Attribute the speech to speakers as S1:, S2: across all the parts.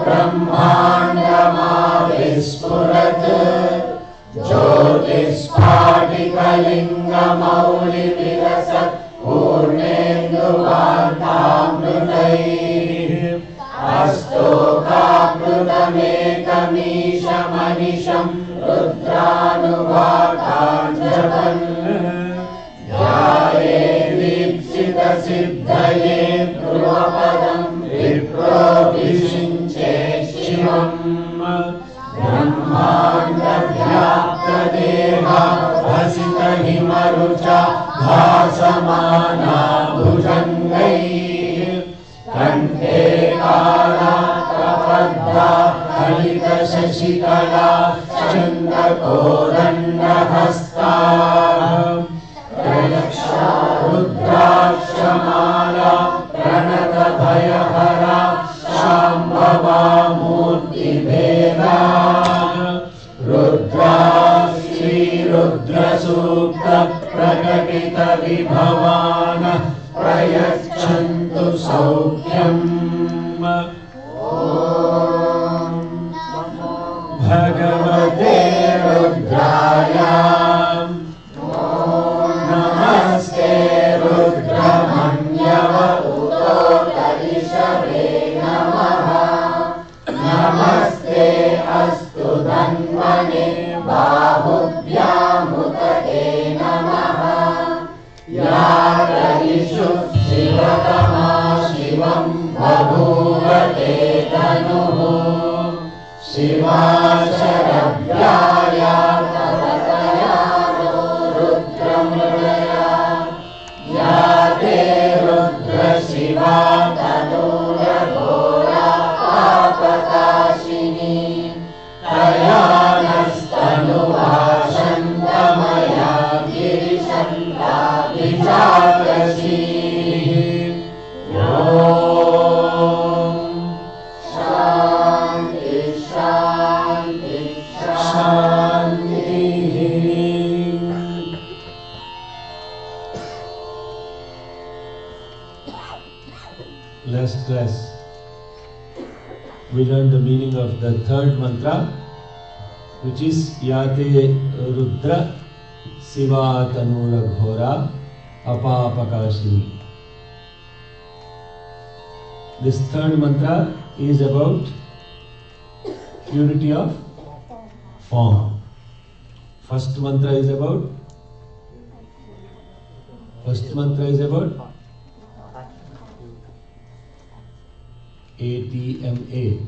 S1: ब्रह्मांडमाविस्फुरत् Linger Vilasat Purnenduvantamrutaiः Astokaprutamekameeshamanisham Rudranuvakanjapan Yaye Dipsita Siddhaye Dhruvapadam Viprobhishinche Shivam Brahmanda Vyapta Deha Vasita Himarucha Bhasamana Bhujangai Kante Kala Kapadda Halita Shashikala Chanda Koranda Hasta Pradaksha Rudrakshamala Pranata Bhayahara Shambhava Murti Veda Rudra Shri Rudra Sukta Prakatita Vibhavana Prayachantu Saukyam Om Bhagavate Rudraya Namaste Rudramanyava Utotarishabe Namaha Namaste Astu Dhanvane Bahubhyamutate Namaha Yadadishu Shivatama Shivam Bhabhuvate Dhanuhu Shivasharavyaya Tavatayano Rudramraya Yate Rudra Shiva Tanura Gora Apakashini Tayanasthanuva Shantamaya giriSanta Vijakasi Om Shanti Shanti Shanti. Last class we learned the meaning of the third mantra, which is Yate Rudra Siva Tanura Ghora Apapakashi. This third mantra is about purity of form. First mantra is about ATMA.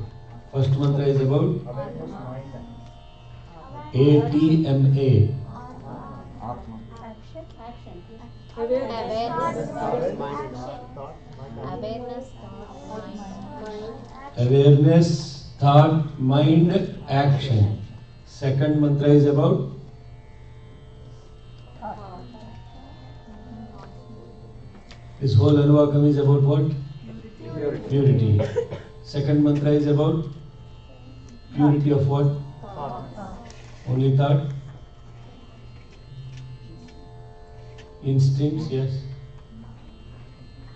S1: First mantra is about ATMA. Awareness, thought, mind, action. Second mantra is about this whole Anuvakam is about what? Purity. Second mantra is about purity of what? Only thought? Instincts, yes.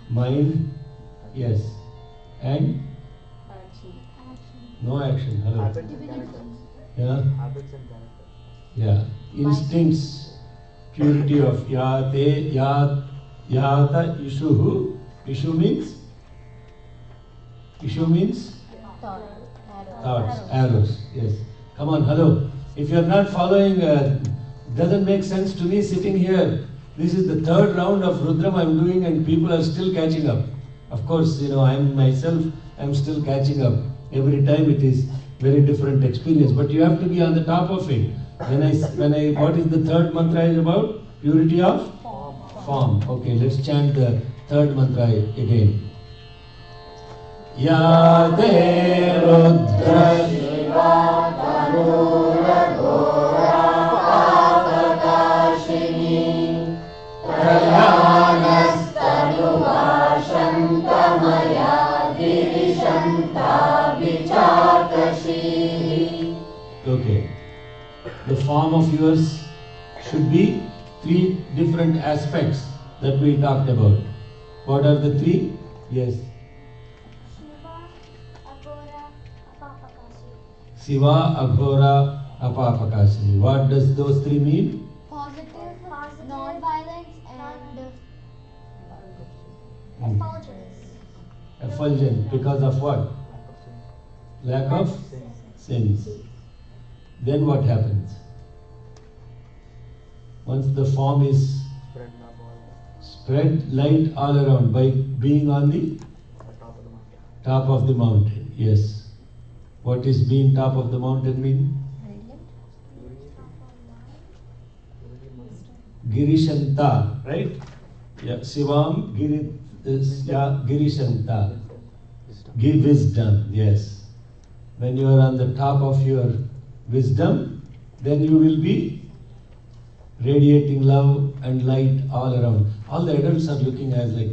S1: Mind, yes. And? No action. Hello. Yeah? Yeah. Instincts, purity of yate, yata, ishuhu. Ishu means? Ishu means? Thoughts, arrows. Yes. Come on, hello. If you are not following, doesn't make sense to me sitting here. This is the third round of Rudram I'm doing and people are still catching up. Of course, I'm still catching up. Every time it is very different experience, but you have to be on the top of it. What is the third mantra is about? Purity of form. Okay, let's chant the third mantra again. Yate Rudra Shiva Tanura Gora Apakashini Trayanasthanuva Shantamaya giriSanta Vijakasi. Okay. The form of yours should be three different aspects that we talked about. What are the three? Yes. Siva, Aghora, Apapakasi. What does those three mean?
S2: Positive, non-violence and
S1: effulgence. Because of what? Lack of sins. Then what happens? Once the form is spread light all around by being on the top of the mountain. Yes. What is being top of the mountain mean? GiriSamta, right? Yeah, SivAM, GiriSamta. Give wisdom, yes. When you are on the top of your wisdom, then you will be radiating love and light all around. All the adults are looking as like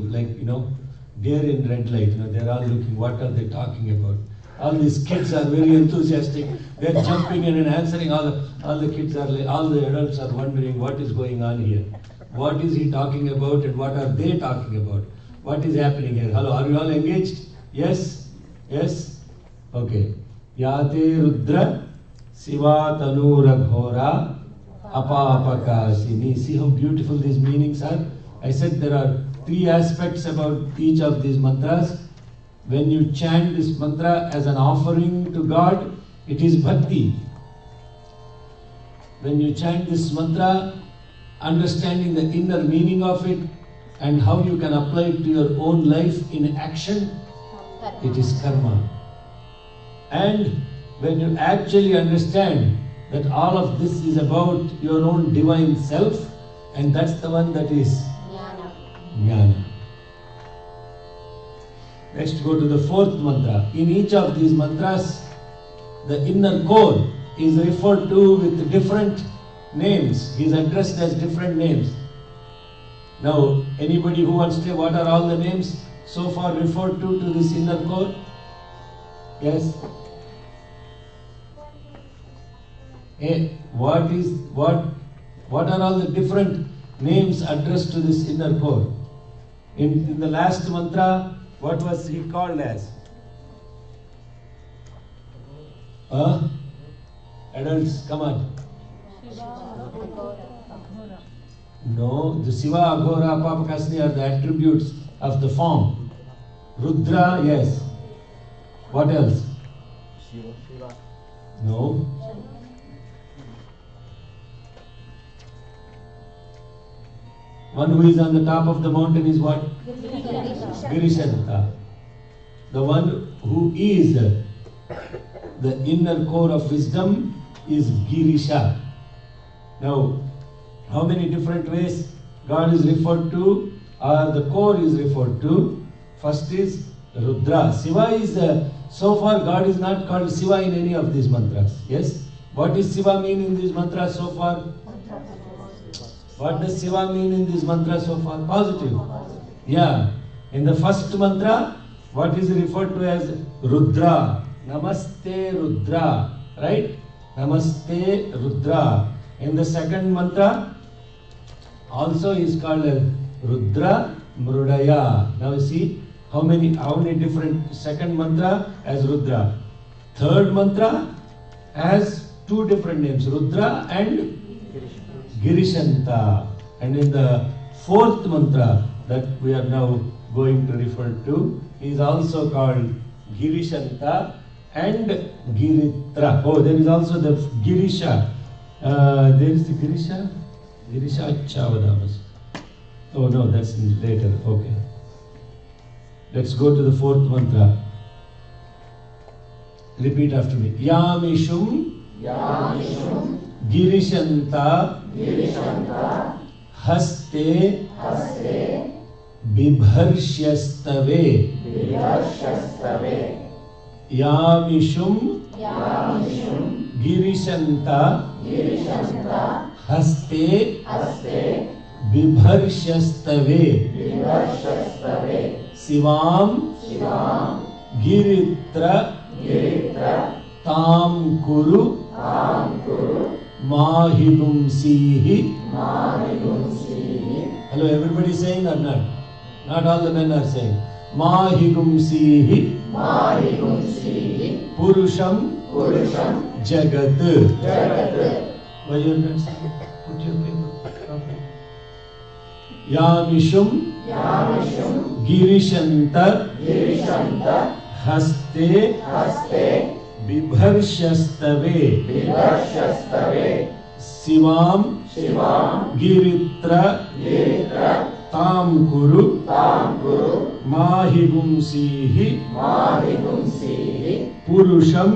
S1: deer in red light. They're all looking, what are they talking about? All these kids are very enthusiastic. They're jumping in and answering. All the kids are all the adults are wondering what is going on here. What is he talking about and what are they talking about? What is happening here? Hello, are you all engaged? Yes? Yes? Okay. Yate Rudra Siva Tanura Ghora Apapakasini. See how beautiful these meanings are? I said there are 3 aspects about each of these mantras. When you chant this mantra as an offering to God, it is bhakti. When you chant this mantra, understanding the inner meaning of it and how you can apply it to your own life in action, it is karma. And when you actually understand that all of this is about your own divine self, and that's the one that is jnana. Next, go to the 4th mantra. In each of these mantras, the inner core is referred to with different names. He is addressed as different names. Now, anybody who wants to say what are all the names so far referred to this inner core? Yes? Hey, what are all the different names addressed to this inner core? In the last mantra, what was he called as? Adults, come on. No, the Siva, Aghora, Apapakasini are the attributes of the form. Rudra, yes. What else? No. One who is on the top of the mountain is what? giriSanta. The one who is the inner core of wisdom is Girisha. Now, how many different ways God is referred to or the core is referred to? First is Rudra. Siva is, so far God is not called Siva in any of these mantras. Yes? What does Siva mean in these mantras so far? What does Siva mean in this mantra so far? Positive. Yeah. In the first mantra, what is referred to as Rudra? Namaste Rudra. Right? Namaste Rudra. In the second mantra, also is called as Rudra Mrudaya. Now see how many different second mantra as Rudra. Third mantra has 2 different names, Rudra and giriSanta. And in the 4th mantra that we are now going to refer to is also called giriSanta and Giritra. Oh, there is also the Girisha. There is the Girisha. Girisha Chavadamas. Oh no, that's later. Okay. Let's go to the 4th mantra. Repeat after me. iShuM giriSanta hastE bibharShi iShuM giriSanta hastE bibharShi SivAM Giritra tam kuru himsIH. Hello, everybody saying or not? Not all the men are saying. himsIH puruSham jagat. Why you are not saying? Put your paper. यामिशुम GiriSanta hastE bibharShi SivAM Giritra tam kuru himsIH puruSham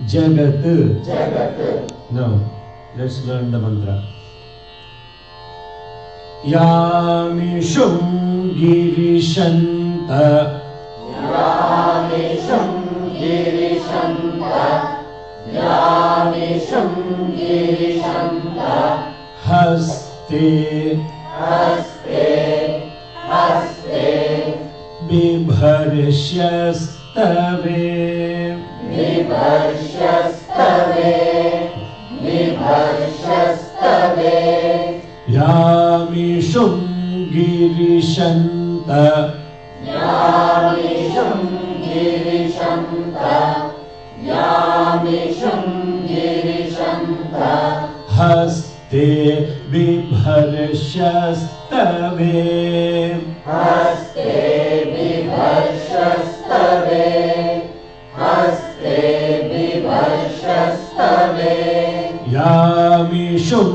S1: jagat. Now let's learn the mantra. यामिशुम giriSanta hastE bibharShi यामिशुम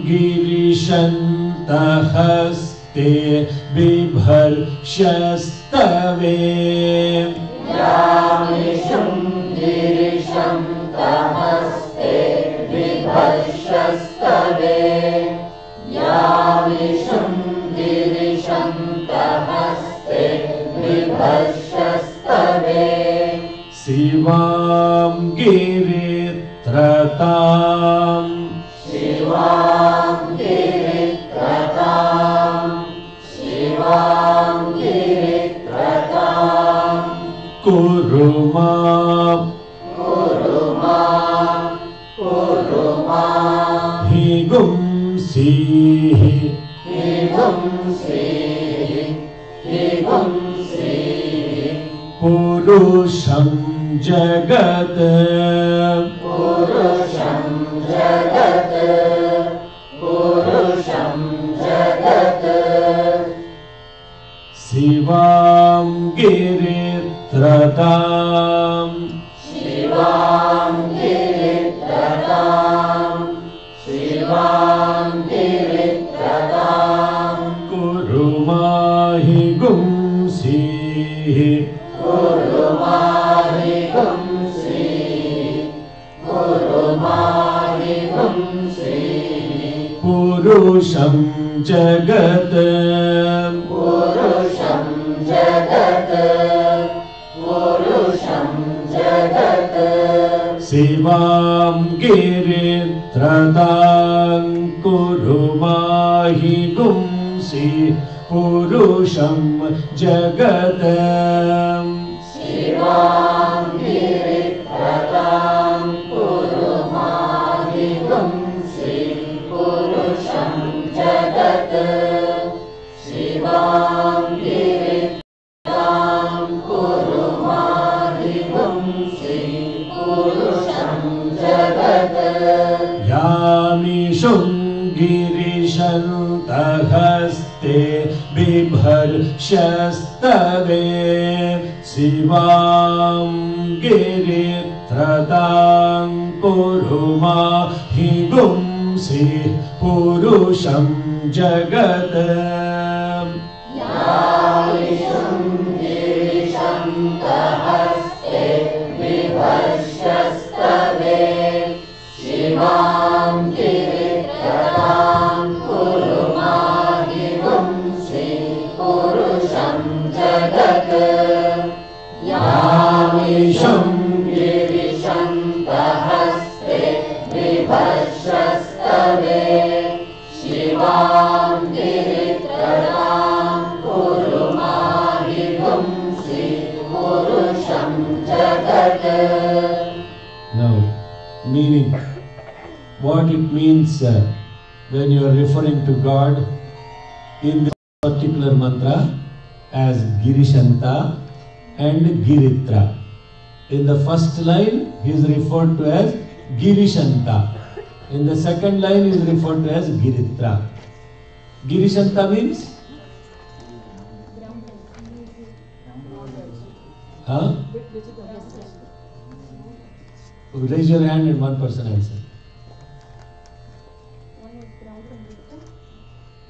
S1: giriSanta hastE bibharShi यामिशुम giriSanta hastE bibharShi SivAM Giritratam kuru himsIH puruSham jagat SivAM Giritratam kuru himsIH puruSham jagat SivAM Giritratam kuru puruSham jagat यामिशुम giriSanta hastE bibharShi SivAM Giritratam kuru puruSham jagat यामिशुम giriSanta hastE bibharShi SivAM Giritra kuru puruSham jagat. Now, meaning, what it means when you are referring to God in this particular mantra as giriSanta and Giritra. In the first line, he is referred to as giriSanta. In the second line, he is referred to as Giritra. GiriSamta means? Huh? Raise your hand and one person answer.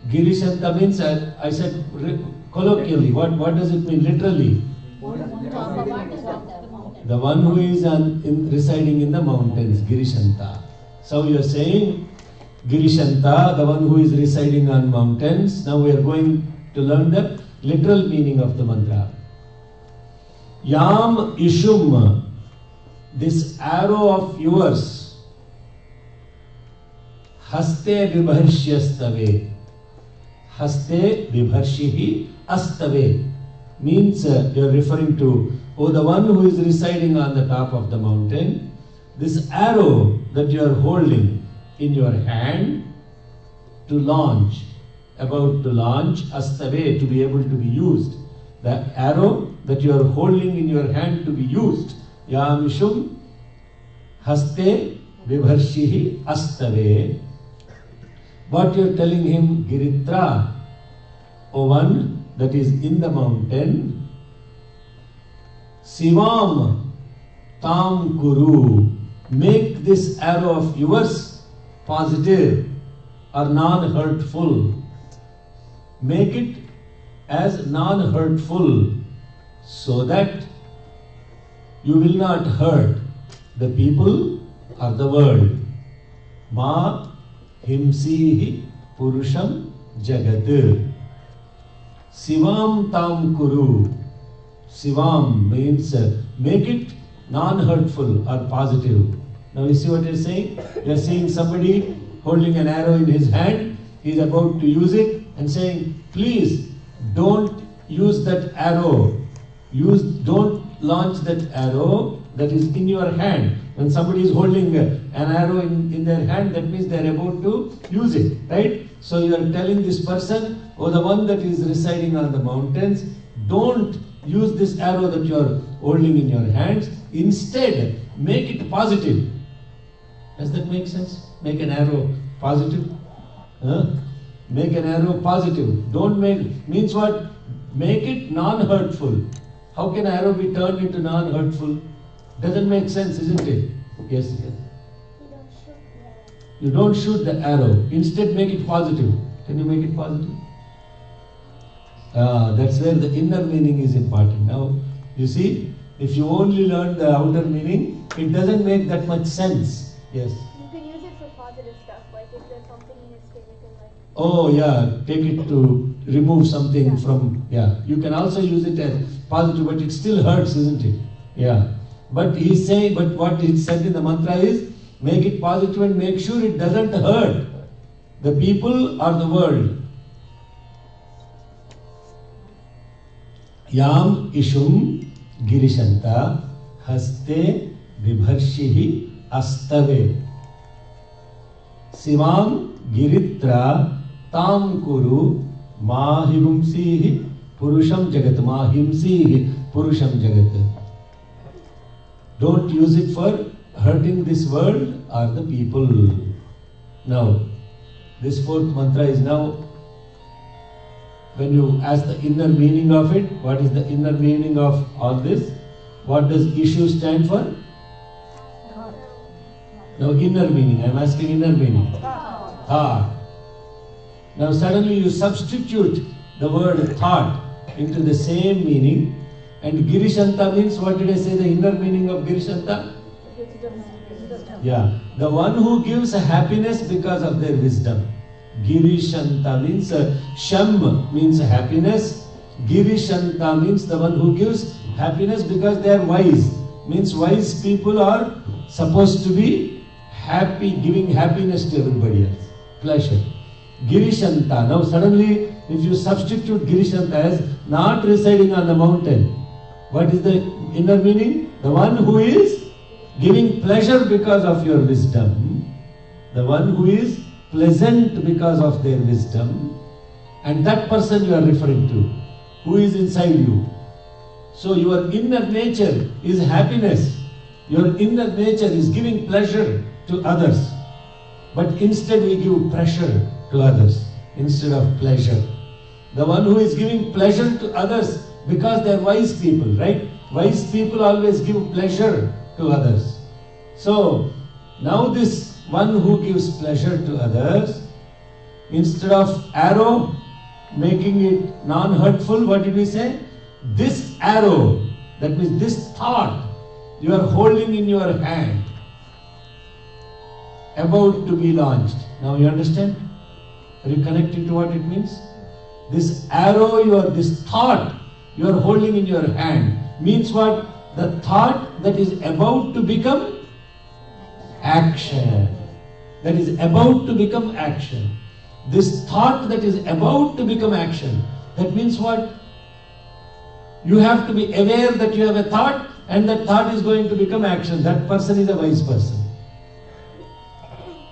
S1: GiriSamta means, I said colloquially, what does it mean literally? The one who is residing in the mountains, giriSanta. So you are saying giriSanta, the one who is residing on mountains. Now we are going to learn the literal meaning of the mantra. Yam iShuM, this arrow of yours, hastE bibharShi astavE. HastE bibharShi astavE means you are referring to, oh, the one who is residing on the top of the mountain, this arrow that you are holding in your hand to launch, about to launch, astavE, to be able to be used. The arrow that you are holding in your hand to be used. Yam iShuM hastE bibharShi astavE. What you are telling him, Giritra, O one that is in the mountain, SivAM tam kuru, make this arrow of yours positive or non-hurtful. Make it as non-hurtful so that you will not hurt the people or the world. Ma himsIH puruSham jagat. SivAM tam kuru. SivAM means make it non-hurtful or positive. Now you see what you're saying? You're seeing somebody holding an arrow in his hand. He's about to use it and saying, please don't use that arrow. Don't launch that arrow that is in your hand. When somebody is holding an arrow in their hand, that means they are about to use it, right? So you are telling this person, or the one that is residing on the mountains, don't use this arrow that you are holding in your hands. Instead, make it positive. Does that make sense? Make an arrow positive. Make an arrow positive. Don't make, means what? Make it non-hurtful. How can an arrow be turned into non-hurtful? Doesn't make sense, isn't it? Yes, yes. You don't shoot the arrow. Instead, make it positive. Can you make it positive? That's where the inner meaning is important. Now, you see, if you only learn the outer meaning, it doesn't make that much sense. Yes.
S2: You can use it for positive stuff, like if there's something in your skin, you can like...
S1: Oh yeah, take it to remove something from, you can also use it as positive, but it still hurts, isn't it? Yeah. But he's saying, but what is said in the mantra is, make it positive and make sure it doesn't hurt the people or the world. Yam iShuM giriSanta hastE bibharShi astavE. SivAM Giritra tam kuru ma himsIH puruSham jagat. Ma himsIH puruSham jagat. Don't use it for hurting this world or the people. Now, this fourth mantra is now, when you ask the inner meaning of it, what is the inner meaning of all this? What does iShuM stand for? Now, inner meaning. I am asking inner meaning. Thought. Now, suddenly you substitute the word thought into the same meaning. And giriSamta means, what did I say the inner meaning of giriSamta? Yeah, the one who gives happiness because of their wisdom. giriSamta means, Sham means happiness. giriSamta means the one who gives happiness because they are wise. Means wise people are supposed to be happy, giving happiness to everybody else. Pleasure. giriSamta. Now suddenly, if you substitute giriSamta as not residing on the mountain, what is the inner meaning? The one who is giving pleasure because of your wisdom. The one who is pleasant because of their wisdom. And that person you are referring to, who is inside you. So your inner nature is happiness. Your inner nature is giving pleasure to others. But instead we give pressure to others. instead of pleasure. The one who is giving pleasure to others because they are wise people, right? Wise people always give pleasure to others. So, now this one who gives pleasure to others, instead of arrow, making it non-hurtful, what did we say? This arrow, that means this thought, you are holding in your hand, about to be launched. Now you understand? Are you connected to what it means? This arrow, this thought you are holding in your hand means what? The thought that is about to become action. That is about to become action. This thought that is about to become action. That means what? You have to be aware that you have a thought and that thought is going to become action. That person is a wise person.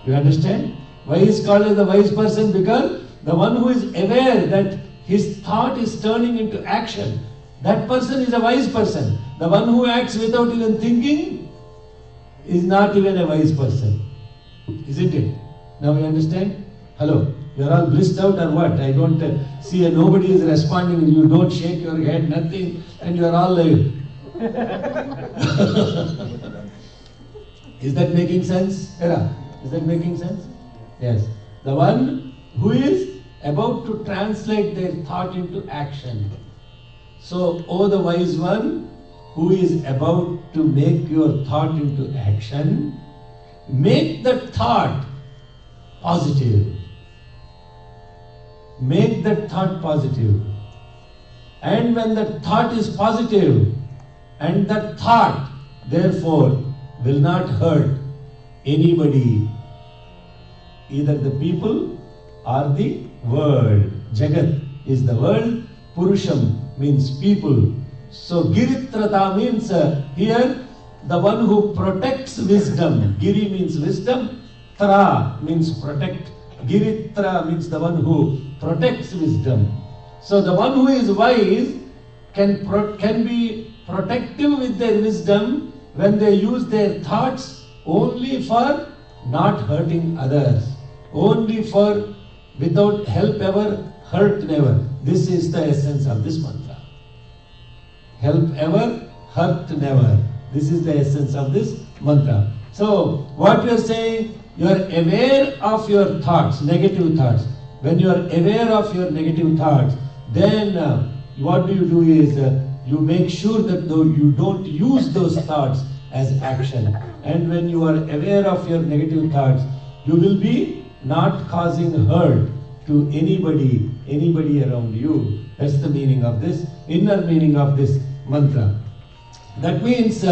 S1: You understand? Why is called as the wise person? Because the one who is aware that his thought is turning into action, that person is a wise person. The one who acts without even thinking is not even a wise person. Isn't it? Now you understand? Hello? You are all blissed out or what? I don't see nobody is responding. You don't shake your head, nothing, and you are all like... Is that making sense? Era? Is that making sense? Yes. The one who is about to translate their thought into action. So, oh the wise one who is about to make your thought into action, make that thought positive. Make that thought positive. And when that thought is positive, and that thought therefore will not hurt anybody, either the people or the world. Jagat is the world, puruSham means people. So Giritra means here the one who protects wisdom. Giri means wisdom, Tra means protect. Giritra means the one who protects wisdom. So the one who is wise can be protective with their wisdom when they use their thoughts only for not hurting others. Only for without help ever, hurt never. This is the essence of this mantra. Help ever, hurt never. This is the essence of this mantra. So, what we are saying, you are aware of your thoughts, negative thoughts. When you are aware of your negative thoughts, then what do is you make sure that you don't use those thoughts as action. And when you are aware of your negative thoughts, you will be not causing hurt to anybody around you. That's the meaning of this, inner meaning of this mantra. That means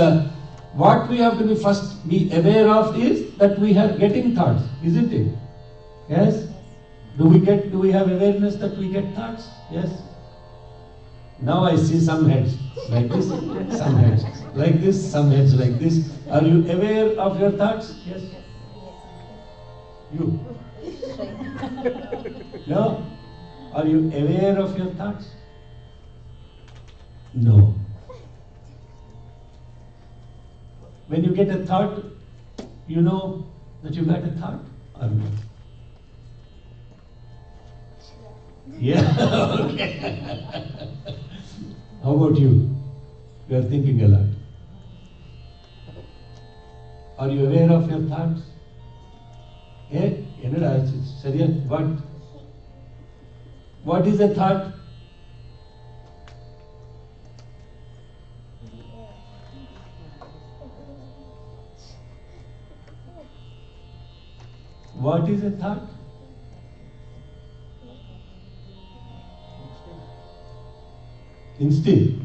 S1: what we have to first be aware of is that we are getting thoughts, isn't it? Yes? Do we have awareness that we get thoughts? Yes? Now I see some heads like this, some heads like this, some heads like this. Are you aware of your thoughts? Yes? You? No? Are you aware of your thoughts? No. When you get a thought, you know that you got a thought or not? Yeah, okay. How about you? You are thinking a lot. Are you aware of your thoughts? Yeah? What is a thought? What is a thought? Instinct.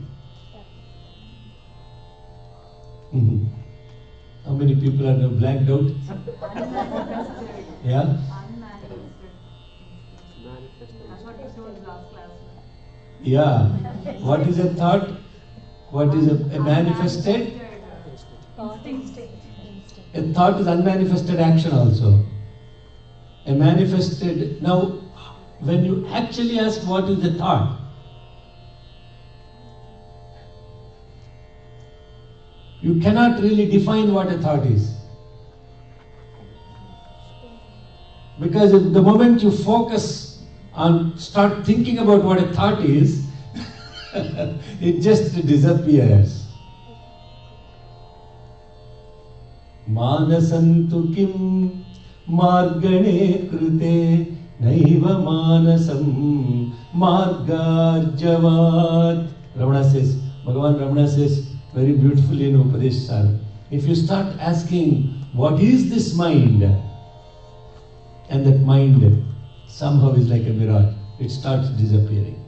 S1: How many people are now blanked out? Yeah? Yeah. What is a thought? What is a manifested? A thought is unmanifested action also. A manifested. Now, when you actually ask what is a thought, you cannot really define what a thought is. Because the moment you focus and start thinking about what a thought is, it just disappears. Manasantu kim margane krute naiva manasam margarjavat. Ramana says, Bhagavan Ramana says very beautifully in Upadeshasara, if you start asking, what is this mind? And that mind somehow is like a mirage. It starts disappearing.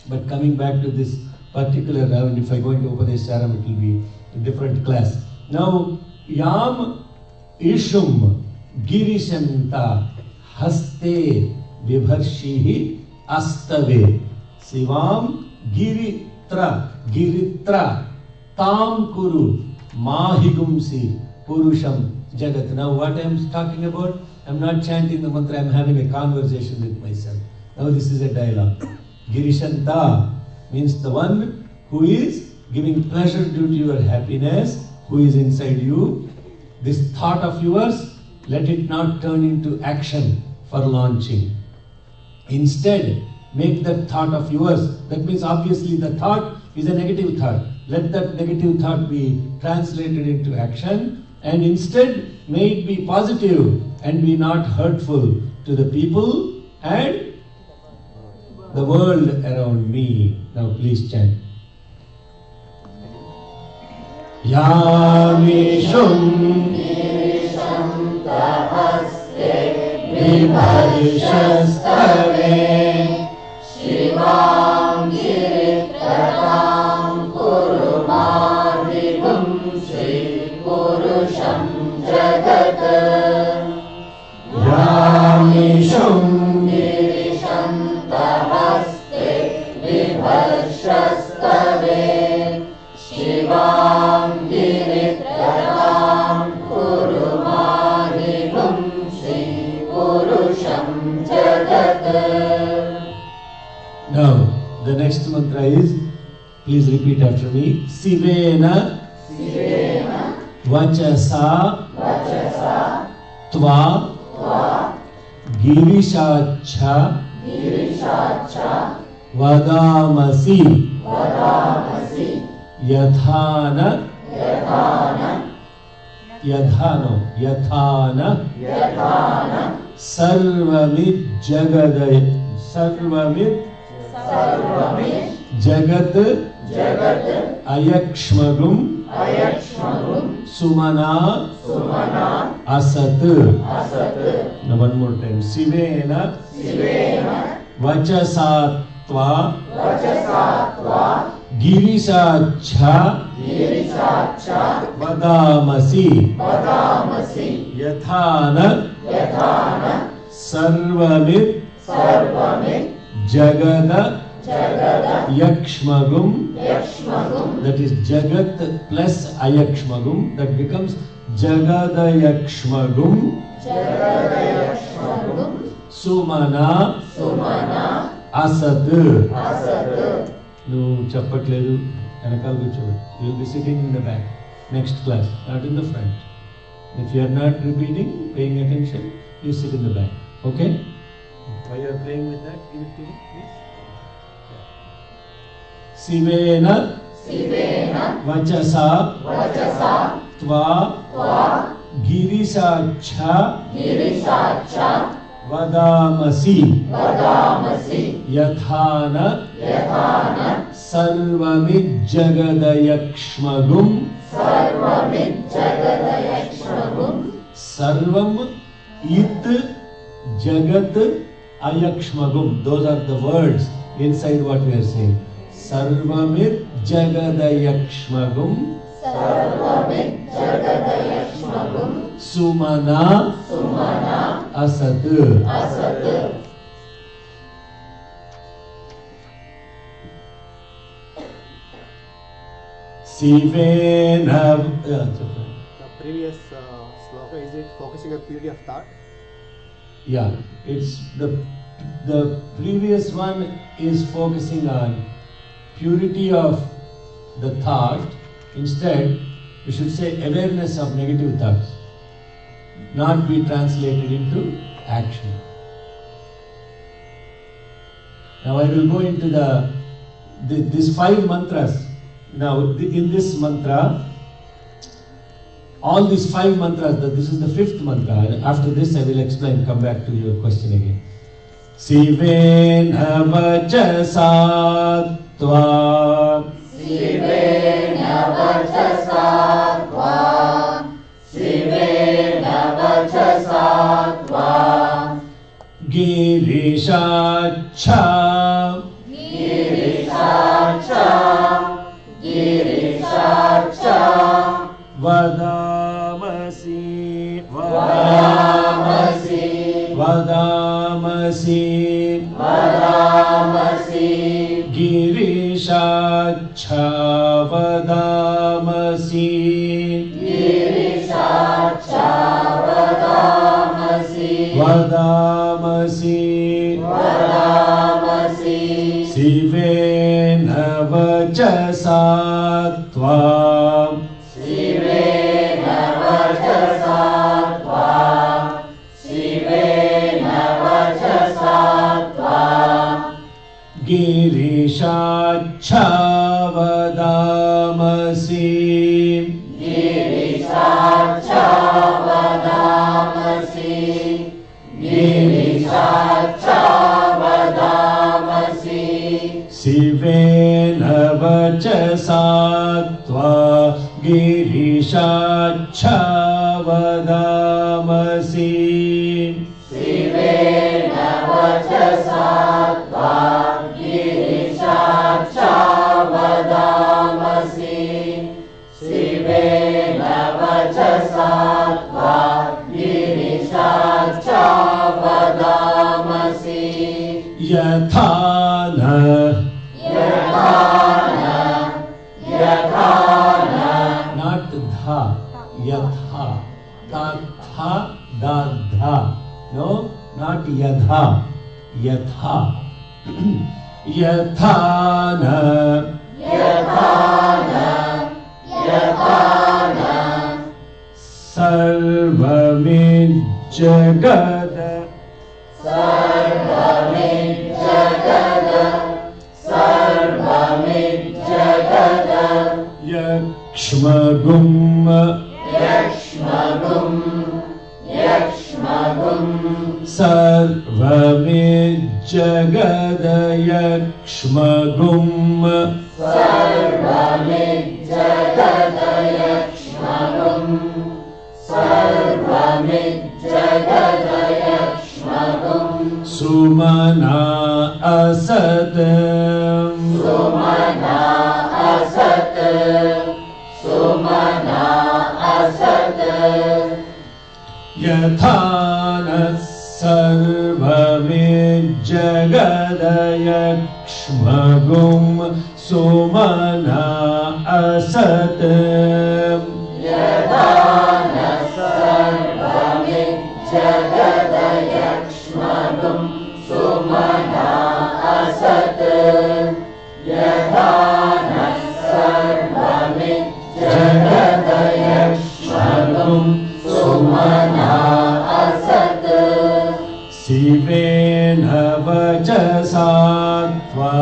S1: But coming back to this particular round, if I go into Upadeshasara, it will be a different class. Now, Yam iShuM giriSamta hastE bibharShi astavE SivAM Giritra tam kuru himsIH puruSham jagat. Now what I am talking about, I am not chanting the mantra, I am having a conversation with myself. Now this is a dialogue. giriSanta means the one who is giving pleasure due to your happiness, who is inside you. This thought of yours, let it not turn into action for launching. Instead, make that thought of yours. That means obviously the thought is a negative thought. Let that negative thought be translated into action, and instead may it be positive and be not hurtful to the people and the world around me. Now please chant. Yam iShuM giriSamta hastE bibharShi SivAM Giritra kuru himsIH puruSham jagat. Yam iShuM giriSamta hastE bibharShi SivAM Giritra kuru himsIH puruSham jagat. Now, the next mantra is, please repeat after me. SivAM vachasa tva giriSamta vadamasi yathana sarvamid jagat ayakshmagum sumana asat. Now one more time. SivAM vachasa tva giriSamta vadamasi yathana sarvamid jagada yakshmagum. That is jagat plus ayakshmagum. That becomes jagada yakshmagum sumana asat. No chappatledu anakal kuchod. You will be sitting in the back. Next class, not in the front. If you are not repeating, paying attention, you sit in the back. Okay? While you are playing with that, give it to me, please. SivAM vachasa tva giriSamta vadamasi yathana sarvamid jagadayakshmagum. Sarvam it jagat ayakshmagum. Those are the words inside what we are saying. Sarvamid jagadayakshmagum sumana asat. SivAM.
S3: The previous sloka, is it focusing on purity of thought?
S1: Yeah, it's the previous one is focusing on purity of the thought. Instead, we should say awareness of negative thoughts, not be translated into action. Now I will go into these 5 mantras. Now in this mantra, all these 5 mantras, this is the 5th mantra. And after this I will explain, come back to your question again. Sivena vachasa tva.
S4: Sivena vachasa tva. Sivena vachasa tva.
S1: GiriSacha.
S4: GiriSacha. GiriSacha.
S1: Vadamasi.
S4: Vadamasi.
S1: Vadamasi.
S4: Vadamasi.
S1: GiriSacha vadamasi.
S4: GiriSacha vadamasi.
S1: Vadamasi.
S4: Vadamasi.
S1: Sivena vachasa tva.
S4: Sivena vachasa tva. Sivena vachasa tva.
S1: GiriSacha vadamasi.
S4: GiriSacha vadamasi. GiriSacha vadamasi.
S1: Sivena vachasa tva. GiriSacha vadamasi.
S4: Sivena vachasa tva. GiriSacha vadamasi. Sivena vachasa tva. GiriSacha vadamasi.
S1: Yathana.
S4: Yathana. Yathana.
S1: Not dha. Yatha. Tatha. Dadha. No, not yadha. Yatha. Yathana.
S4: Yathana. Yathana.
S1: Sarvamid jagat.
S4: Sarvamid jagat. Sarvamid jagat.
S1: Yakshmagum.
S4: Yakshmagum. Yakshmagum.
S1: Sarvamid jagat yakshmagum.
S4: Sarvamid jagat yakshmagum. Sarvamid jagat yakshmagum.
S1: Sumana asat.
S4: Sumana asat. Sumana asat.
S1: Yathana sarvamid jagat yakshmagum. Sumana asat.
S4: Yathana sarvamid jagat yakshmagum. Sumana asat. Yathana sarvamid jagat yakshmagum. Sumana asat.
S1: Sivena vachasa tva.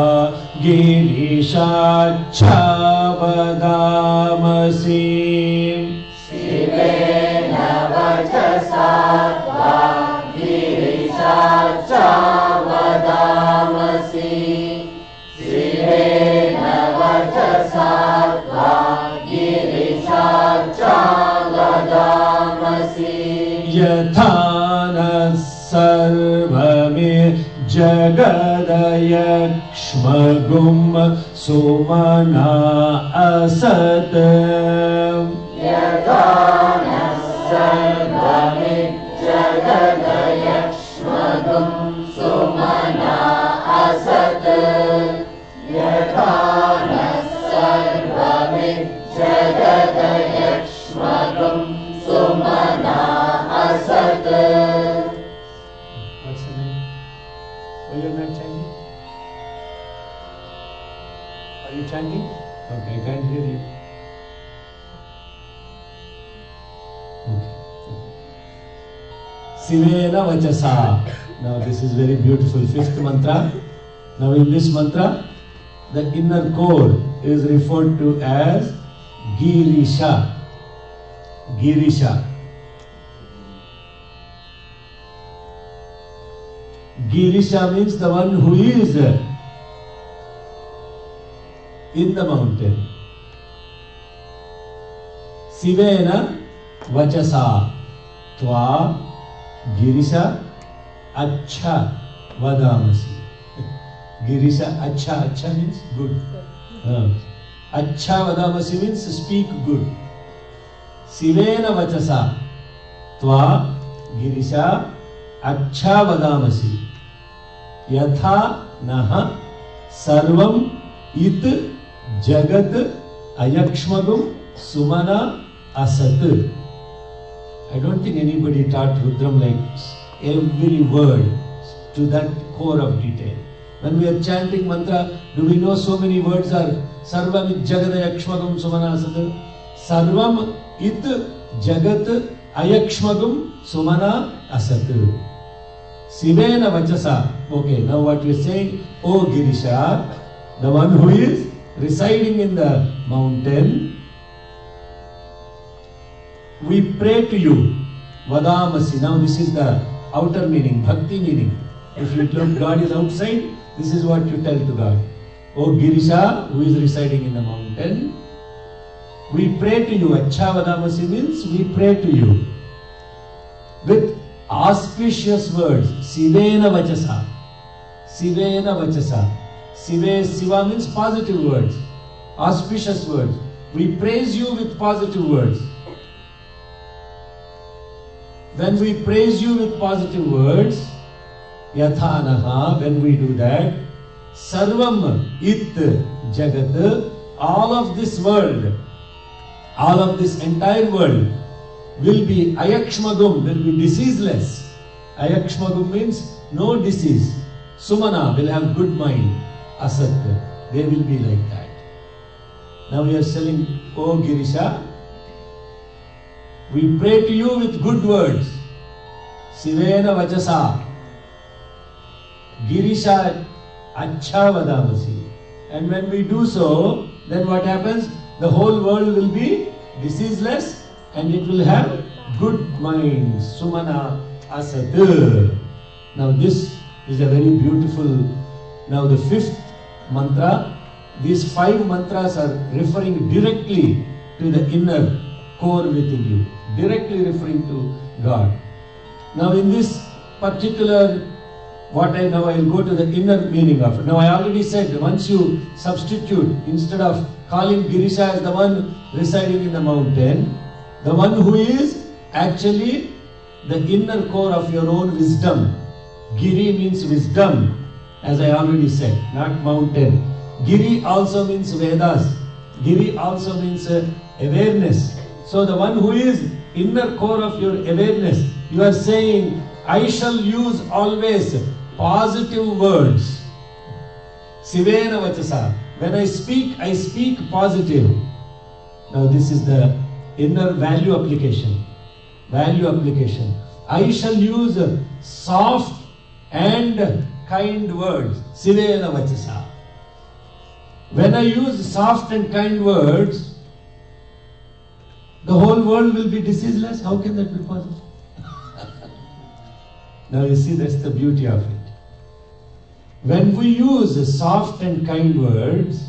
S1: GiriSacha vadamasi.
S4: Sivena vachasa tva. GiriSacha vadamasi. Sivena vachasa tva. GiriSacha vadamasi.
S1: Yathana sarvamid jagat yakshmagum. Sumana asat.
S4: Yathana sarvamid jagat yakshmagum. Sumana asat. Yathana sarvamid jagat yakshmagum. Sumana asat.
S1: What's the name? Are you not chanting? Are you chanting? Okay, I can't hear you. Okay. Sivena vachasa. Now this is very beautiful. 5th mantra. Now in this mantra, the inner core is referred to as girisha. Girisha. Girisha means the one who is in the mountain. SivAM vachasa tva girisha acha vadamasi. Girisha acha means good. Acha vadamasi means speak good. SivAM vachasa tva girisha acha vadamasi. Yatha naha sarvam it jagat ayakshmagum sumana asat. I don't think anybody taught Rudram like every word to that core of detail. When we are chanting mantra, do we know so many words are sarvam it jagat ayakshmagum sumana asat? Sarvam it jagat ayakshmagum sumana asat. SivAM vachasa. Okay, now what we are saying, O Girisha, the one who is residing in the mountain, we pray to you. Vadamasi. Now this is the outer meaning, bhakti meaning. If you think God is outside, this is what you tell to God. O Girisha, who is residing in the mountain, we pray to you. Acha vadamasi means we pray to you with auspicious words. SivAM vachasa. SivAM vachasa. Siva means positive words. Auspicious words. We praise you with positive words. When we praise you with positive words, yathanaha, when we do that, sarvam it jagat, all of this world, all of this entire world will be ayakshmagum, will be diseaseless. Ayakshmagum means no disease. Sumana will have good mind. Asat, they will be like that. Now we are telling, O Girisha, we pray to you with good words. SivAM vachasa. Girisha acha vadamasi. And when we do so, then what happens? The whole world will be diseaseless and it will have good minds. Sumana asat. Now this is a very beautiful. Now the fifth mantra, these 5 mantras are referring directly to the inner core within you, directly referring to God. Now in this particular, now I will go to the inner meaning of it. Now I already said, once you substitute, instead of calling Girisha as the one residing in the mountain, the one who is actually the inner core of your own wisdom. Giri means wisdom, as I already said, not mountain. Giri also means Vedas. Giri also means awareness. So the one who is inner core of your awareness, you are saying, I shall use always positive words. SivAM vachasa. When I speak positive. Now this is the inner value application. Value application. I shall use soft and kind words. SivAM vachasa. When I use soft and kind words, the whole world will be diseaseless. How can that be possible? Now you see, that's the beauty of it. When we use soft and kind words,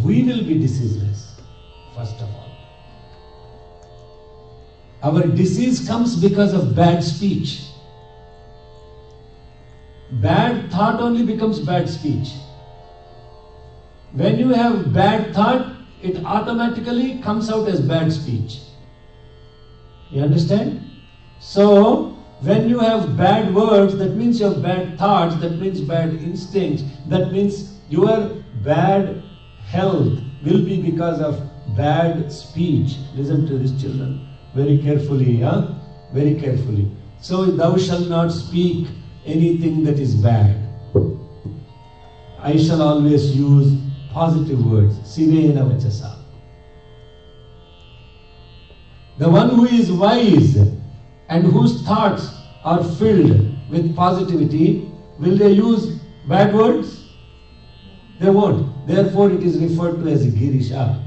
S1: we will be diseaseless, first of all. Our disease comes because of bad speech. Bad thought only becomes bad speech. When you have bad thought, it automatically comes out as bad speech. You understand? So, when you have bad words, that means you have bad thoughts, that means bad instincts, that means your bad health will be because of bad speech. Listen to this, children, very carefully, huh? Very carefully. So, thou shalt not speak anything that is bad. I shall always use positive words. SivAM vachasa. The one who is wise and whose thoughts are filled with positivity, will they use bad words? They won't. Therefore it is referred to as a girisha.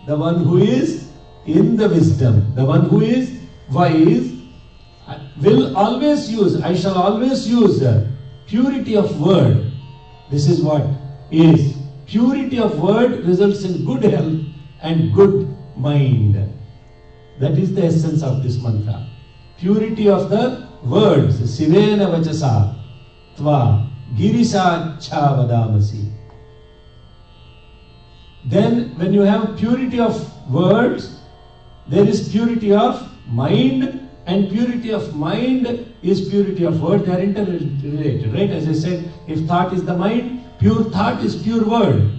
S1: The one who is in the wisdom, the one who is wise, will always use, I shall always use purity of word. This is what is. Purity of word results in good health and good mind. That is the essence of this mantra. Purity of the words. Sivena vachasa tva giriSacha vadamasi. Then when you have purity of words, there is purity of mind, and purity of mind is purity of word. They are interrelated, right? As I said, if thought is the mind, pure thought is pure word.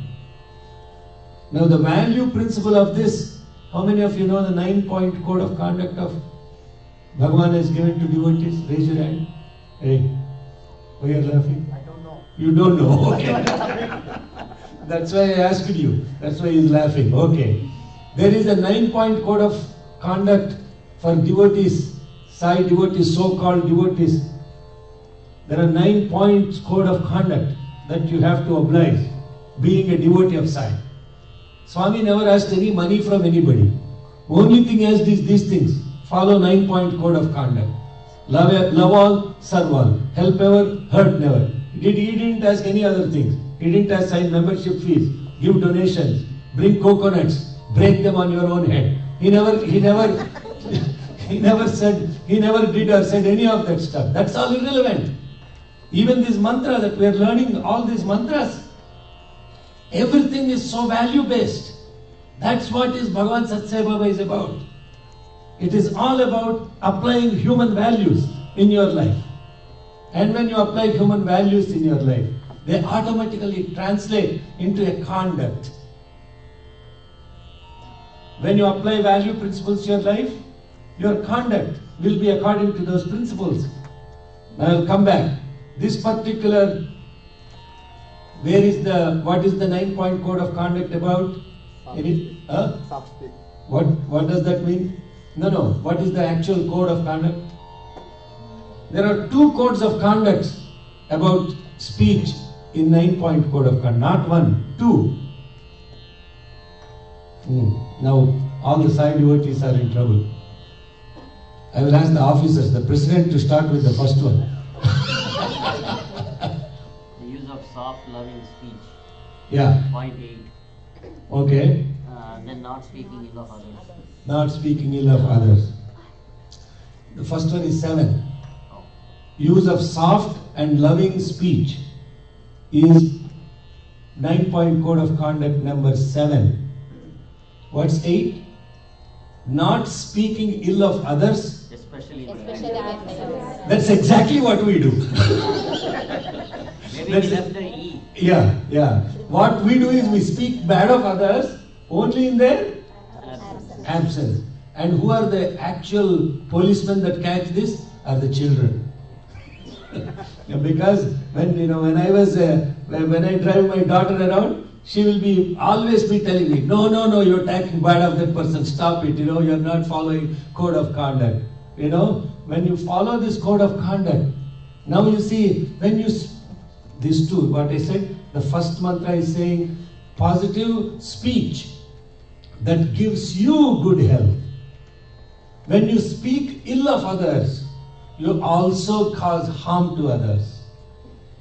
S1: Now the value principle of this, how many of you know the 9-point code of conduct of Bhagavan has given to devotees? Raise your hand. Hey, why are you laughing?
S3: I don't know.
S1: You don't know, okay. That's why I asked you. That's why he's laughing, okay. There is a 9-point code of conduct for devotees, Sai devotees, so-called devotees. There are 9 points code of conduct that you have to oblige, being a devotee of Sai. Swami never asked any money from anybody. Only thing he asked is these things. Follow 9-point code of conduct. Love all, serve all. Help ever, hurt never. He didn't ask any other things. He didn't ask sign membership fees, give donations, bring coconuts, break them on your own head. He never did or said any of that stuff. That's all irrelevant. Even this mantra that we are learning, all these mantras, everything is so value-based. That's what is Bhagavan Satsai Baba is about. It is all about applying human values in your life. And when you apply human values in your life, they automatically translate into a conduct. When you apply value principles to your life, your conduct will be according to those principles. Now I will come back. This particular, what is the 9-point code of conduct about?
S3: Soft speak.
S1: What does that mean? No. What is the actual code of conduct? There are 2 codes of conduct about speech in 9-point code of conduct. Not 1, 2. Now all the Sai devotees are in trouble. I will ask the officers, the president, to start with the first one.
S5: The use of soft, loving speech.
S1: Yeah.
S5: Point 8.
S1: Okay.
S5: Then not speaking ill of others.
S1: Not speaking ill of others. The first one is 7. Use of soft and loving speech is 9-point code of conduct number 7. What's 8? Not speaking ill of others.
S5: Especially
S1: That's exactly what we do.
S5: Maybe we left the E.
S1: Yeah. What we do is we speak bad of others only in their absence. And who are the actual policemen that catch this? Are the children. Because when I drive my daughter around, she will always be telling me, no, you're talking bad of that person, stop it, you're not following code of conduct. When you follow this code of conduct, now you see, these 2, what I said, the first mantra is saying positive speech that gives you good health. When you speak ill of others, you also cause harm to others.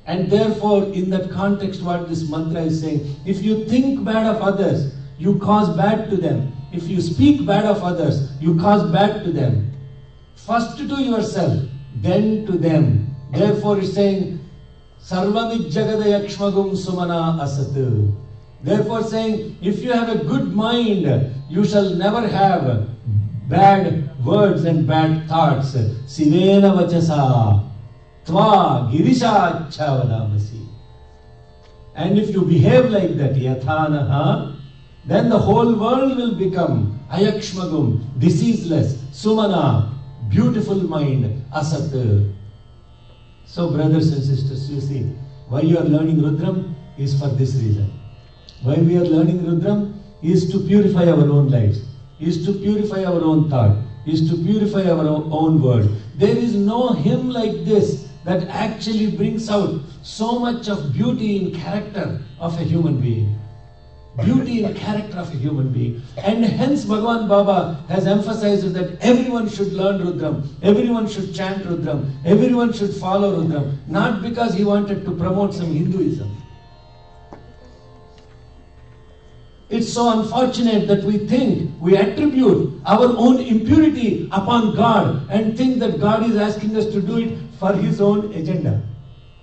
S1: And therefore, in that context, what this mantra is saying, if you think bad of others, you cause bad to them. If you speak bad of others, you cause bad to them. First to yourself, then to them. Therefore, it's saying, Sarvamid jagadayakshmagum sumana asat. Therefore saying, if you have a good mind, you shall never have bad words and bad thoughts. Sivena vachasa tva giriSacha vadamasi. And if you behave like that, yathanaha, then the whole world will become ayakshmagum, diseaseless, sumana, beautiful mind, asat. So brothers and sisters, you see, why you are learning Rudram is for this reason. Why we are learning Rudram is to purify our own lives, is to purify our own thought, is to purify our own word. There is no hymn like this that actually brings out so much of beauty in character of a human being. Beauty in character of a human being. And hence Bhagavan Baba has emphasized that everyone should learn Rudram, everyone should chant Rudram, everyone should follow Rudram, not because he wanted to promote some Hinduism. It's so unfortunate that we attribute our own impurity upon God and think that God is asking us to do it for His own agenda.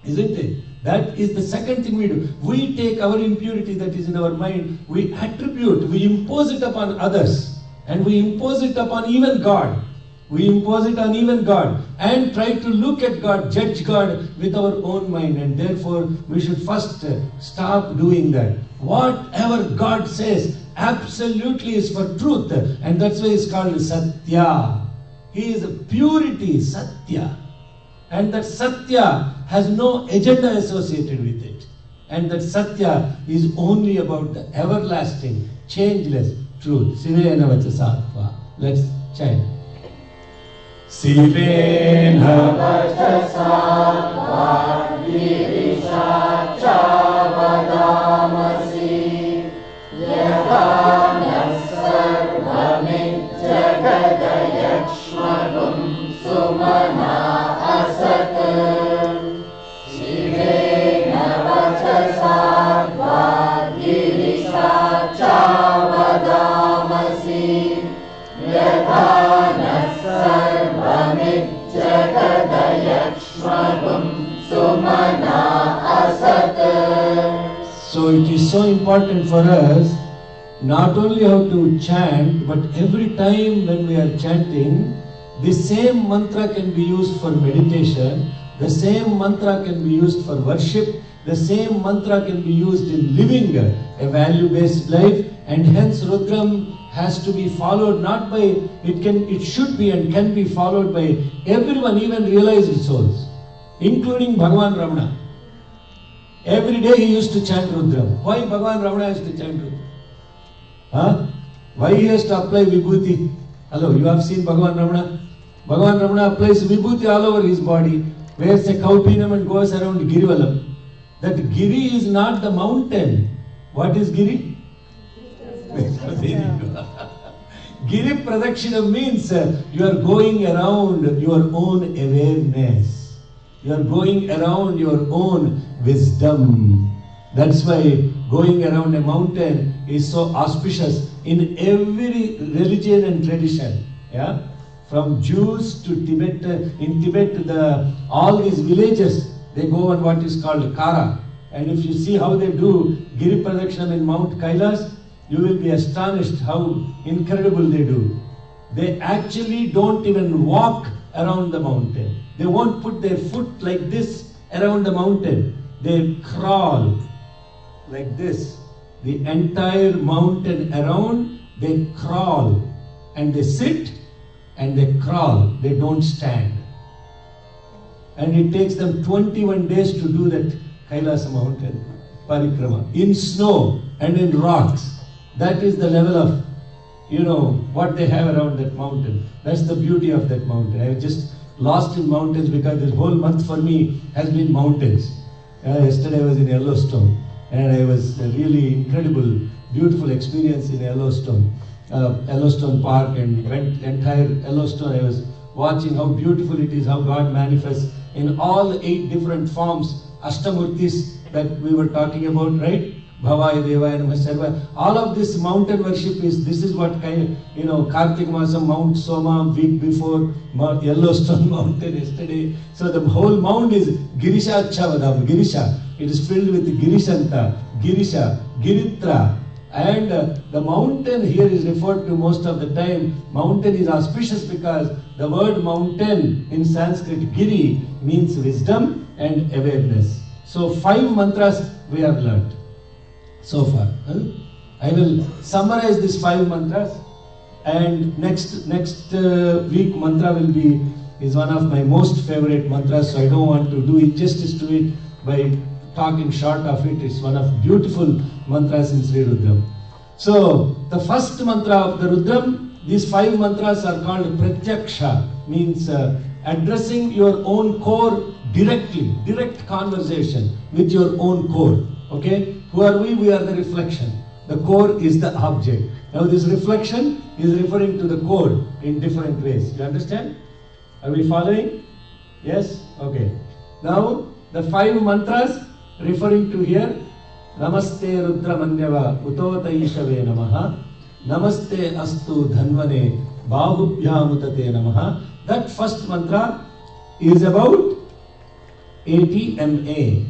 S1: Isn't it? That is the second thing we do. We take our impurity that is in our mind, we attribute, we impose it upon others, and we impose it upon even God. We impose it on even God and try to look at God, judge God with our own mind, and therefore we should first stop doing that. Whatever God says absolutely is for truth, and that's why it's called Satya. He is a purity, Satya. And that Satya has no agenda associated with it. And that Satya is only about the everlasting, changeless truth. SivAM Vachasattva. Let's chant. SivAM Vachasattva giriSanta vadamasi yadanyas sarvamit jagatayakshmarum sumana asat SivAM Vachasattva giriSanta vadamasi yadanyas sarvamit jagatayakshmarum sumana asat. So it is so important for us not only how to chant, but every time when we are chanting, the same mantra can be used for meditation, the same mantra can be used for worship, the same mantra can be used in living a value-based life, and hence Rudram has to be followed not by, it should be and can be followed by everyone, even realized souls, including Bhagavan Ramana. Every day he used to chant Rudram. Why Bhagavan Ramana has to chant Rudram? Huh? Why he has to apply Vibhuti? Hello, you have seen Bhagavan Ramana? Bhagavan Ramana applies Vibhuti all over his body, wears a cowpeenam and goes around Girivalam. That Giri is not the mountain. What is Giri? Giri Pradakshina means you are going around your own awareness. You are going around your own wisdom. That's why going around a mountain is so auspicious in every religion and tradition. Yeah? From Jews to Tibet, in Tibet, all these villages, they go on what is called Kara. And if you see how they do Giri Pradakshina in Mount Kailas, you will be astonished how incredible they do. They actually don't even walk around the mountain. They won't put their foot like this around the mountain. They crawl like this. The entire mountain around, they crawl. And they sit and they crawl. They don't stand. And it takes them 21 days to do that Kailasa mountain parikrama. In snow and in rocks. That is the level of, what they have around that mountain. That's the beauty of that mountain. I was just lost in mountains because this whole month for me has been mountains. Yesterday I was in Yellowstone and I was a really incredible, beautiful experience in Yellowstone Park, and went entire Yellowstone. I was watching how beautiful it is, how God manifests in all 8 different forms, Ashtamurtis that we were talking about, right? Bhavaya Devaya Namah Sarva. All of this mountain worship this is what kind of, Kartik Masam, Mount Soma, week before, Yellowstone mountain yesterday. So the whole mound is Girisha Chavadam, Girisha. It is filled with giriSanta, Girisha, Giritra. And the mountain here is referred to most of the time. Mountain is auspicious because the word mountain in Sanskrit, Giri, means wisdom and awareness. So 5 mantras we have learnt so far. I will summarize these 5 mantras, and next week mantra is one of my most favorite mantras, so I don't want to do injustice to it by talking short of it. It's one of beautiful mantras in Sri Rudram. So the first mantra of the Rudram, these 5 mantras are called Pratyaksha, means addressing your own core directly, direct conversation with your own core. Okay? Who are we? We are the reflection. The core is the object. Now this reflection is referring to the core in different ways. You understand? Are we following? Yes? Okay. Now the 5 mantras referring to here. Namaste Rudramanyava Utotayishave Namaha. Namaste Astu Dhanvane Bahubhyamutate Namaha. That first mantra is about ATMA.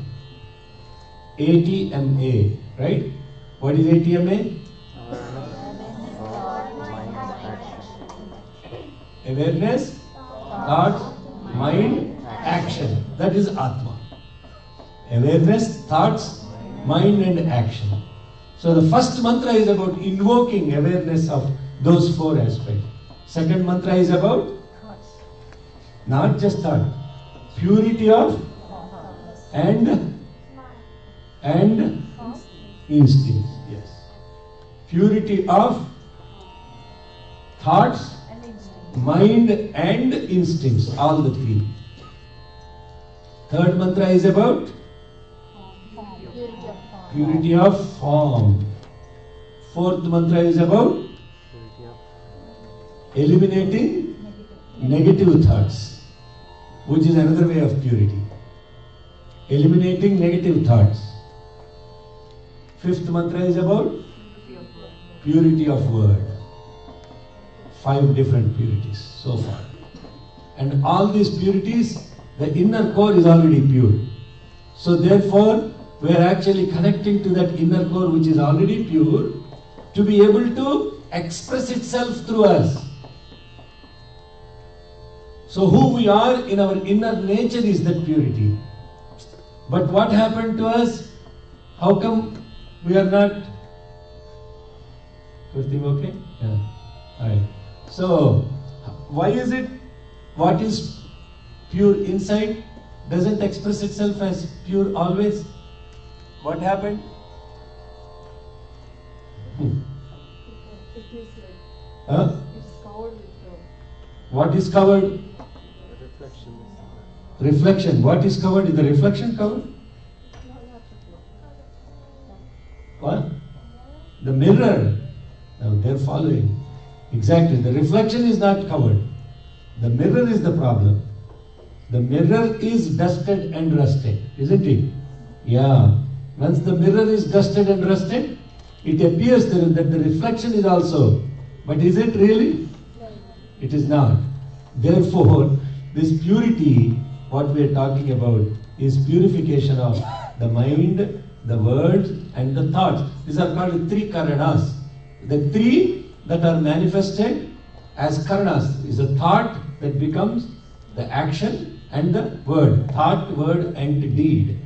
S1: ATMA, right? What is ATMA? Awareness, thoughts, mind, action. That is Atma. Awareness, thoughts, mind and action. So the first mantra is about invoking awareness of those 4 aspects. Second mantra is about not just thought, purity of and instincts. Yes. Purity of thoughts, mind and instincts, all the 3. Third mantra is about purity of form. Fourth mantra is about eliminating negative thoughts, which is another way of purity. Eliminating negative thoughts. Fifth mantra is about purity of word. 5 different purities so far. And all these purities, the inner core is already pure. So therefore, we are actually connecting to that inner core which is already pure to be able to express itself through us. So who we are in our inner nature is that purity. But what happened to us? How come we are not? Everything okay? Yeah. Alright. So, why is it what is pure inside doesn't express itself as pure always? What happened?
S2: It is
S1: Huh?
S2: it's covered with
S1: What is covered?
S3: Reflection.
S1: Reflection. What is covered? Is the reflection covered? What? The mirror. Now they're following. Exactly. The reflection is not covered. The mirror is the problem. The mirror is dusted and rusted, isn't it? Yeah. Once the mirror is dusted and rusted, it appears that the reflection is also. But is it really? It is not. Therefore, this purity, what we are talking about, is purification of the mind, the words, and the thoughts. These are called 3 karanas. The 3 that are manifested as karanas is a thought that becomes the action and the word. Thought, word, and deed.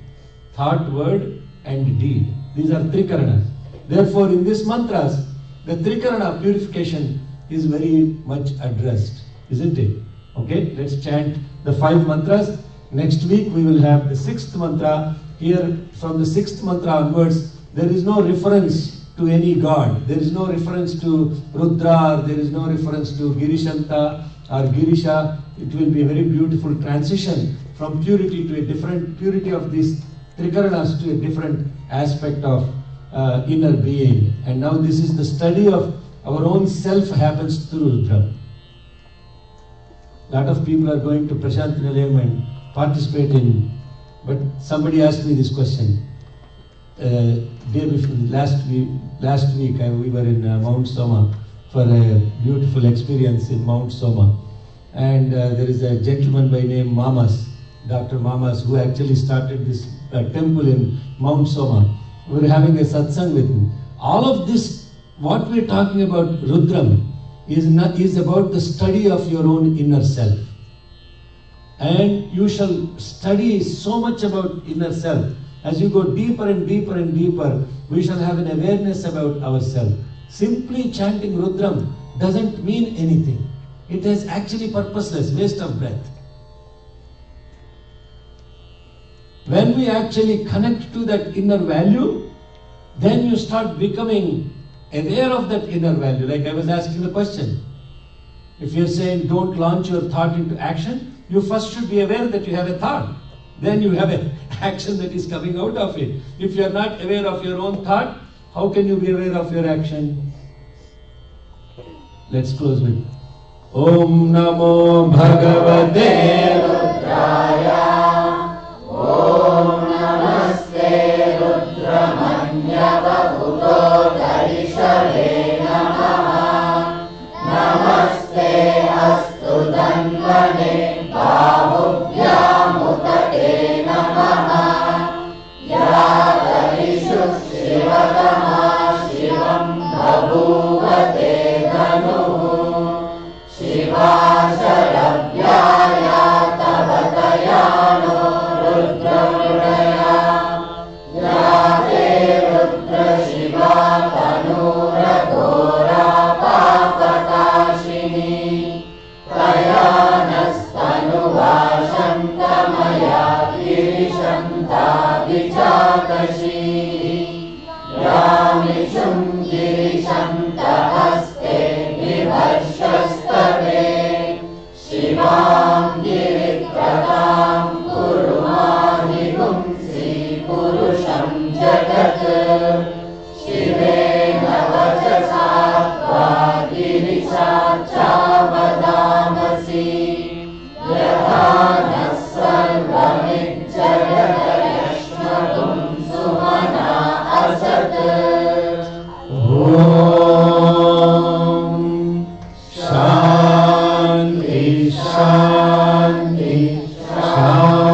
S1: Thought, word, and deed. These are 3 karanas. Therefore, in these mantras, the 3 karana purification is very much addressed, isn't it? Okay, let's chant the 5 mantras. Next week we will have the 6th mantra. Here, from the 6th mantra onwards, there is no reference to any god. There is no reference to Rudra, there is no reference to GiriSamta or Girisha. It will be a very beautiful transition from purity to a different purity of these 3 karanas to a different aspect of inner being. And now this is the study of our own self happens through Rudra. Lot of people are going to Prashant Nilayam and participate in, but somebody asked me this question. Last week we were in Mount Soma for a beautiful experience in Mount Soma. And there is a gentleman by name Mamas, Dr. Mamas, who actually started this temple in Mount Soma. We were having a satsang with him. All of this, what we are talking about, Rudram, is about the study of your own inner self. And you shall study so much about inner self. As you go deeper and deeper and deeper, we shall have an awareness about ourselves. Simply chanting Rudram doesn't mean anything. It is actually purposeless, waste of breath. When we actually connect to that inner value, then you start becoming aware of that inner value. Like I was asking the question. If you're saying don't launch your thought into action, you first should be aware that you have a thought. then you have an action that is coming out of it. If you are not aware of your own thought, how can you be aware of your action? Let's close with Om Namo Bhagavate
S4: Rudraya. Om Namaste Rudramanyavahuto Darishave Namaha. Namaste Astu Dandane Bahubhyamutate Namaha. Yadarishu Shivagama Shivam Bhabhuvate Dhanuhu. Shivasharabhyaya Tavatayano Rudramudaya. Yate Rudra Shiva Tanuragora Papakashini. Tayanastanu GiriSamta Vichakashi. Yamishum giriSamta hastE bibharShi. SivAM Giritra kuru puruSham jagat. Shivena vachasa tva giriSanta vadamasi. Yatha sarvamid jagat sumana asat.
S1: Om Shanti Shanti Shanti.